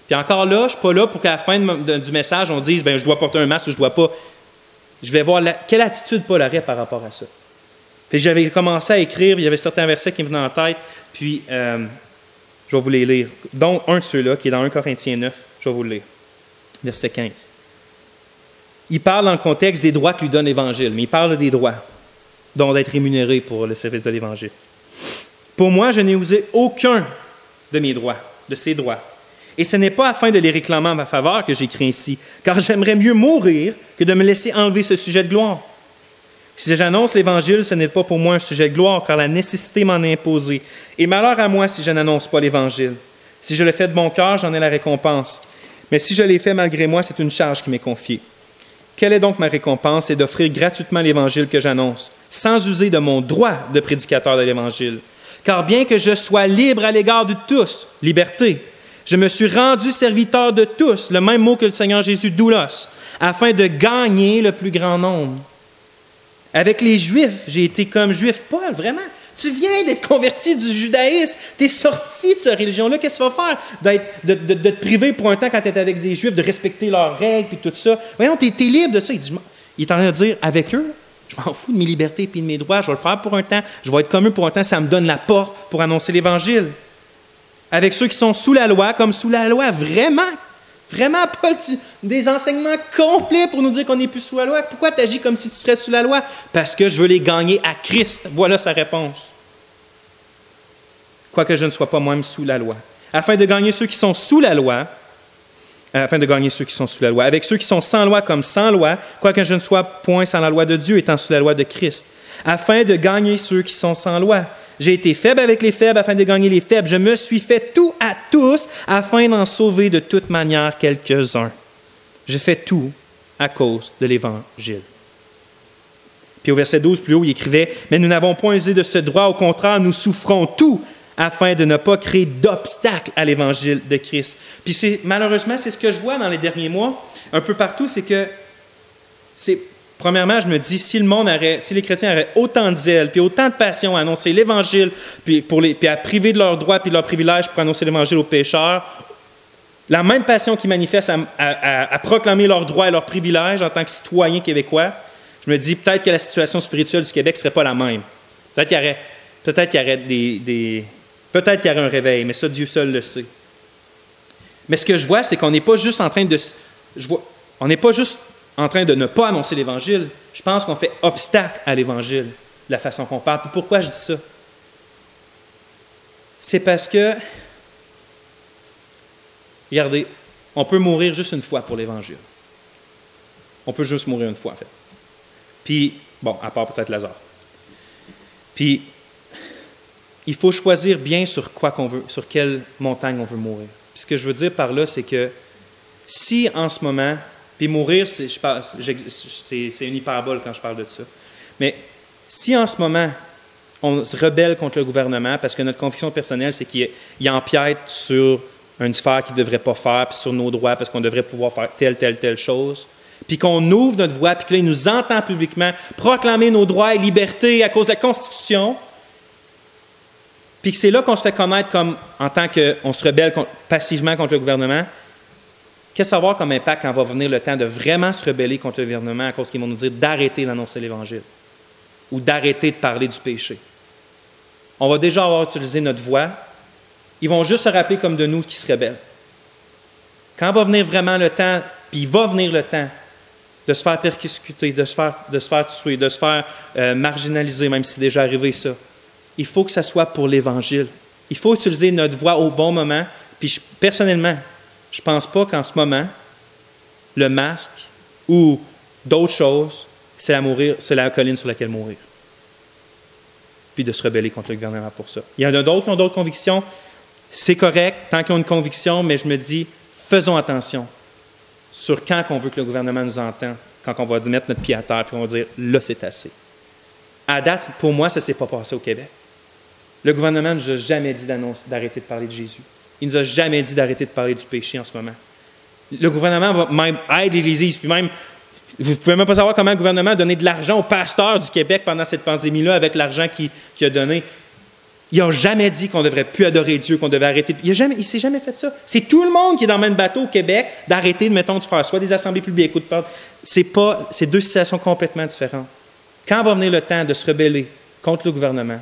Puis encore là, je ne suis pas là pour qu'à la fin du message, on dise, je dois porter un masque ou je ne dois pas. Je vais voir quelle attitude Paul aurait par rapport à ça. Puis j'avais commencé à écrire, il y avait certains versets qui me venaient en tête, puis je vais vous les lire. Dont un de ceux-là, qui est dans 1 Corinthiens 9, je vais vous le lire. Verset 15. Il parle dans le contexte des droits que lui donne l'Évangile, mais il parle des droits, dont d'être rémunéré pour le service de l'Évangile. Pour moi, je n'ai usé aucun de mes droits, de ces droits. Et ce n'est pas afin de les réclamer en ma faveur que j'écris ainsi, car j'aimerais mieux mourir que de me laisser enlever ce sujet de gloire. Si j'annonce l'Évangile, ce n'est pas pour moi un sujet de gloire, car la nécessité m'en est imposée. Et malheur à moi si je n'annonce pas l'Évangile. Si je le fais de bon cœur, j'en ai la récompense. Mais si je l'ai fait malgré moi, c'est une charge qui m'est confiée. Quelle est donc ma récompense? C'est d'offrir gratuitement l'Évangile que j'annonce, sans user de mon droit de prédicateur de l'Évangile. Car bien que je sois libre à l'égard de tous, liberté, je me suis rendu serviteur de tous, le même mot que le Seigneur Jésus, doulos, afin de gagner le plus grand nombre. Avec les Juifs, j'ai été comme Juif. Paul, vraiment, tu viens d'être converti du judaïsme, tu es sorti de cette religion-là, qu'est-ce que tu vas faire? De te priver pour un temps quand tu es avec des Juifs, de respecter leurs règles et tout ça. Voyons, tu es libre de ça. Il est en train de dire, avec eux, je m'en fous de mes libertés et de mes droits, je vais le faire pour un temps, je vais être comme eux pour un temps, ça me donne la porte pour annoncer l'Évangile. Avec ceux qui sont sous la loi, comme sous la loi, vraiment. Vraiment, Paul, des enseignements complets pour nous dire qu'on n'est plus sous la loi. Pourquoi tu agis comme si tu serais sous la loi? Parce que je veux les gagner à Christ. Voilà sa réponse. Quoique je ne sois pas moi-même sous la loi. Afin de gagner ceux qui sont sous la loi, avec ceux qui sont sans loi comme sans loi, quoique je ne sois point sans la loi de Dieu, étant sous la loi de Christ. Afin de gagner ceux qui sont sans loi. J'ai été faible avec les faibles afin de gagner les faibles. Je me suis fait tout à tous afin d'en sauver de toute manière quelques-uns. Je fais tout à cause de l'Évangile. Puis au verset 12, plus haut, il écrivait, « Mais nous n'avons point usé de ce droit, au contraire, nous souffrons tout afin de ne pas créer d'obstacle à l'Évangile de Christ. » Puis malheureusement, c'est ce que je vois dans les derniers mois, un peu partout, c'est que premièrement, je me dis, si les chrétiens auraient autant de zèle, puis autant de passion à annoncer l'Évangile, puis à priver de leurs droits et de leurs privilèges pour annoncer l'Évangile aux pécheurs, la même passion qu'ils manifestent à proclamer leurs droits et leurs privilèges en tant que citoyens québécois, je me dis peut-être que la situation spirituelle du Québec ne serait pas la même. Peut-être qu'il y aurait un réveil, mais ça, Dieu seul le sait. Mais ce que je vois, c'est qu'on n'est pas juste en train de... On n'est pas juste en train de ne pas annoncer l'Évangile. Je pense qu'on fait obstacle à l'Évangile, de la façon qu'on parle. Puis pourquoi je dis ça? C'est parce que, regardez, on peut mourir juste une fois pour l'Évangile. On peut juste mourir une fois, en fait. Puis, bon, à part peut-être Lazare. Puis, il faut choisir bien sur quelle montagne on veut mourir. Puis ce que je veux dire par là, c'est que si en ce moment, puis mourir, c'est une hyperbole quand je parle de ça, mais si en ce moment, on se rebelle contre le gouvernement parce que notre conviction personnelle, c'est qu'il empiète sur une sphère qu'il ne devrait pas faire, puis sur nos droits parce qu'on devrait pouvoir faire telle chose, puis qu'on ouvre notre voix, puis que là, il nous entend publiquement proclamer nos droits et libertés à cause de la Constitution, puis que c'est là qu'on se fait connaître comme en tant qu'on se rebelle passivement contre le gouvernement. Qu'est-ce que ça va avoir comme impact quand va venir le temps de vraiment se rebeller contre le gouvernement à cause qu'ils vont nous dire d'arrêter d'annoncer l'Évangile ou d'arrêter de parler du péché? On va déjà avoir utilisé notre voix. Ils vont juste se rappeler comme de nous qui se rebellent. Quand va venir vraiment le temps, puis il va venir le temps de se faire persécuter, de se faire tuer, de se faire marginaliser, même si c'est déjà arrivé ça, il faut que ça soit pour l'Évangile. Il faut utiliser notre voix au bon moment. Puis personnellement, je ne pense pas qu'en ce moment, le masque ou d'autres choses, c'est la colline sur laquelle mourir. Puis de se rebeller contre le gouvernement pour ça. Il y en a d'autres qui ont d'autres convictions. C'est correct, tant qu'ils ont une conviction, mais je me dis, faisons attention sur quand on veut que le gouvernement nous entende, quand on va mettre notre pied à terre, puis on va dire, là, c'est assez. À date, pour moi, ça ne s'est pas passé au Québec. Le gouvernement ne nous a jamais dit d'arrêter de parler de Jésus. Il ne nous a jamais dit d'arrêter de parler du péché en ce moment. Le gouvernement va même aider l'Église, puis même, vous ne pouvez même pas savoir comment le gouvernement a donné de l'argent aux pasteurs du Québec pendant cette pandémie-là avec l'argent qu'il a donné. Il n'a jamais dit qu'on ne devrait plus adorer Dieu, qu'on devait arrêter. Il ne s'est jamais fait ça. C'est tout le monde qui est dans le même bateau au Québec d'arrêter, mettons, de faire soit des assemblées publiques ou de parler. C'est deux situations complètement différentes. Quand va venir le temps de se rebeller contre le gouvernement,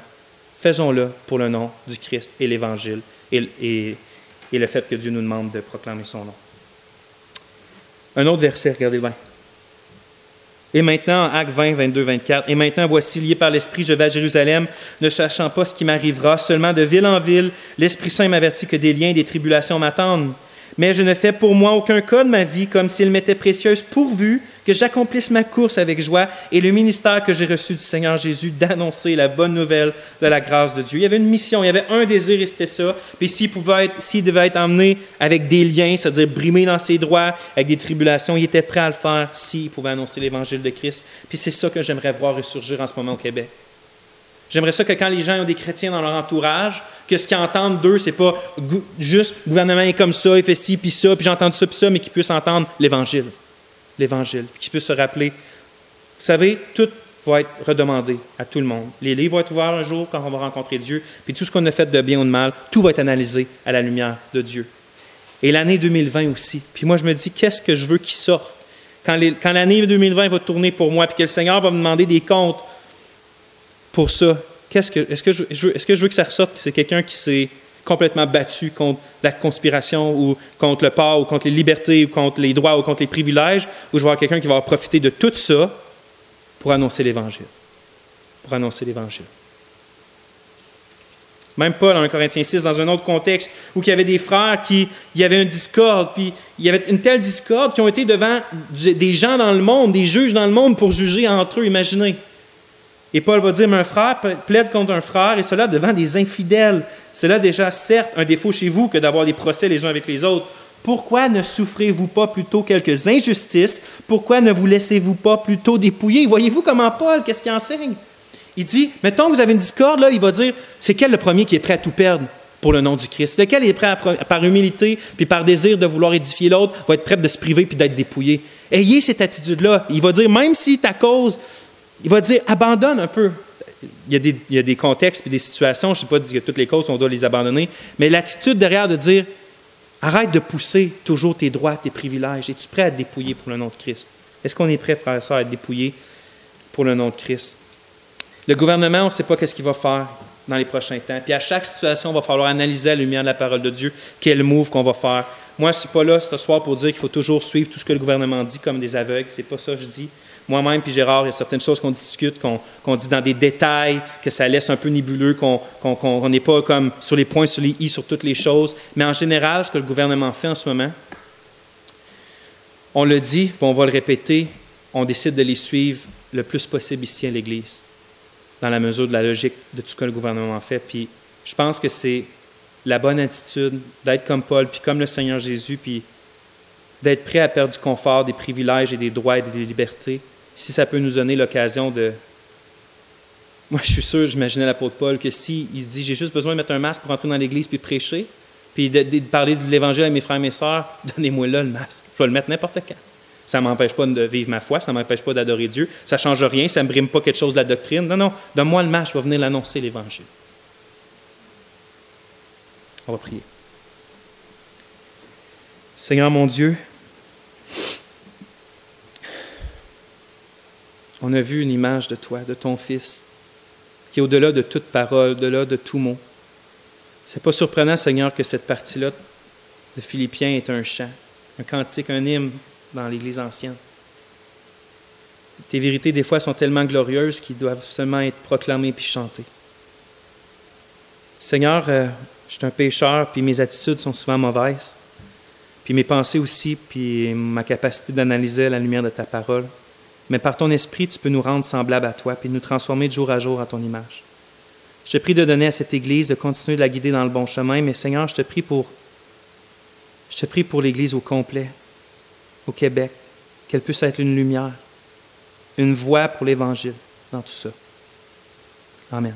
faisons-le pour le nom du Christ et l'Évangile et le fait que Dieu nous demande de proclamer son nom. Un autre verset, regardez bien. Et maintenant, Actes 20, 22, 24, « Et maintenant, voici, lié par l'Esprit, je vais à Jérusalem, ne sachant pas ce qui m'arrivera, seulement de ville en ville, l'Esprit Saint m'avertit que des liens et des tribulations m'attendent. Mais je ne fais pour moi aucun cas de ma vie, comme s'il m'était précieuse, pourvu que j'accomplisse ma course avec joie et le ministère que j'ai reçu du Seigneur Jésus d'annoncer la bonne nouvelle de la grâce de Dieu. Il y avait une mission, il y avait un désir et c'était ça. Puis s'il devait être emmené avec des liens, c'est-à-dire brimé dans ses droits, avec des tribulations, il était prêt à le faire s'il pouvait annoncer l'Évangile de Christ. Puis c'est ça que j'aimerais voir ressurgir en ce moment au Québec. J'aimerais ça que quand les gens ont des chrétiens dans leur entourage, que ce qu'ils entendent d'eux, c'est pas juste « le gouvernement est comme ça, il fait ci, puis ça, puis j'ai entendu ça, puis ça », mais qu'ils puissent entendre l'Évangile. L'Évangile, puis qu'ils puissent se rappeler. Vous savez, tout va être redemandé à tout le monde. Les livres vont être ouverts un jour quand on va rencontrer Dieu, puis tout ce qu'on a fait de bien ou de mal, tout va être analysé à la lumière de Dieu. Et l'année 2020 aussi. Puis moi, je me dis, qu'est-ce que je veux qu'il sorte? Quand l'année 2020 va tourner pour moi, puis que le Seigneur va me demander des comptes, pour ça, est-ce que je veux que ça ressorte que c'est quelqu'un qui s'est complètement battu contre la conspiration ou contre le port ou contre les libertés ou contre les droits ou contre les privilèges, ou je vais avoir quelqu'un qui va profiter de tout ça pour annoncer l'Évangile. Pour annoncer l'Évangile. Même Paul, en 1 Corinthiens 6, dans un autre contexte, où il y avait des frères il y avait une discorde, puis il y avait une telle discorde qui ont été devant des gens dans le monde, des juges dans le monde pour juger entre eux, imaginez. Et Paul va dire, mais un frère plaide contre un frère, et cela devant des infidèles. C'est là déjà, certes, un défaut chez vous que d'avoir des procès les uns avec les autres. Pourquoi ne souffrez-vous pas plutôt quelques injustices? Pourquoi ne vous laissez-vous pas plutôt dépouiller? Voyez-vous comment Paul, qu'est-ce qu'il enseigne? Il dit, mettons que vous avez une discorde, là, il va dire, c'est quel le premier qui est prêt à tout perdre pour le nom du Christ? Lequel est prêt, par humilité, puis par désir de vouloir édifier l'autre, va être prêt de se priver puis d'être dépouillé? Ayez cette attitude-là. Il va dire, même si ta cause... Il va dire, abandonne un peu. Il y a des contextes et des situations, je ne sais pas que toutes les causes, on doit les abandonner, mais l'attitude derrière de dire, arrête de pousser toujours tes droits, tes privilèges. Es-tu prêt à te dépouiller pour le nom de Christ? Est-ce qu'on est prêt, frères et sœurs, à être dépouillés pour le nom de Christ? Le gouvernement, on ne sait pas ce qu'il va faire dans les prochains temps. Puis à chaque situation, il va falloir analyser à la lumière de la parole de Dieu quel move qu'on va faire. Moi, je ne suis pas là ce soir pour dire qu'il faut toujours suivre tout ce que le gouvernement dit comme des aveugles. Ce n'est pas ça que je dis. Moi-même, puis Gérard, il y a certaines choses qu'on discute, qu'on dit dans des détails, que ça laisse un peu nébuleux, qu'on n'est pas comme sur les points, sur les i, sur toutes les choses. Mais en général, ce que le gouvernement fait en ce moment, on le dit, puis on va le répéter, on décide de les suivre le plus possible ici à l'Église, dans la mesure de la logique de tout ce que le gouvernement fait. Puis je pense que c'est la bonne attitude d'être comme Paul, puis comme le Seigneur Jésus, puis d'être prêt à perdre du confort, des privilèges et des droits et des libertés, si ça peut nous donner l'occasion de... Moi, je suis sûr, j'imaginais l'apôtre Paul, que s'il se dit « j'ai juste besoin de mettre un masque pour entrer dans l'Église puis prêcher, puis de parler de l'Évangile à mes frères et mes sœurs, donnez-moi là le masque. Je vais le mettre n'importe quand. Ça ne m'empêche pas de vivre ma foi, ça ne m'empêche pas d'adorer Dieu, ça ne change rien, ça ne me brime pas quelque chose de la doctrine. Non, donne-moi le masque, je vais venir l'annoncer, l'Évangile. » On va prier. Seigneur mon Dieu, on a vu une image de toi, de ton Fils, qui est au-delà de toute parole, au-delà de tout mot. Ce n'est pas surprenant, Seigneur, que cette partie-là de Philippiens est un chant, un cantique, un hymne dans l'Église ancienne. Tes vérités, des fois, sont tellement glorieuses qu'ils doivent seulement être proclamées puis chantées. Seigneur, je suis un pécheur, puis mes attitudes sont souvent mauvaises, puis mes pensées aussi, puis ma capacité d'analyser à la lumière de ta parole. Mais par ton esprit, tu peux nous rendre semblables à toi, puis nous transformer de jour à jour à ton image. Je te prie de donner à cette Église, de continuer de la guider dans le bon chemin, mais Seigneur, je te prie pour l'Église au complet, au Québec, qu'elle puisse être une lumière, une voie pour l'Évangile dans tout ça. Amen.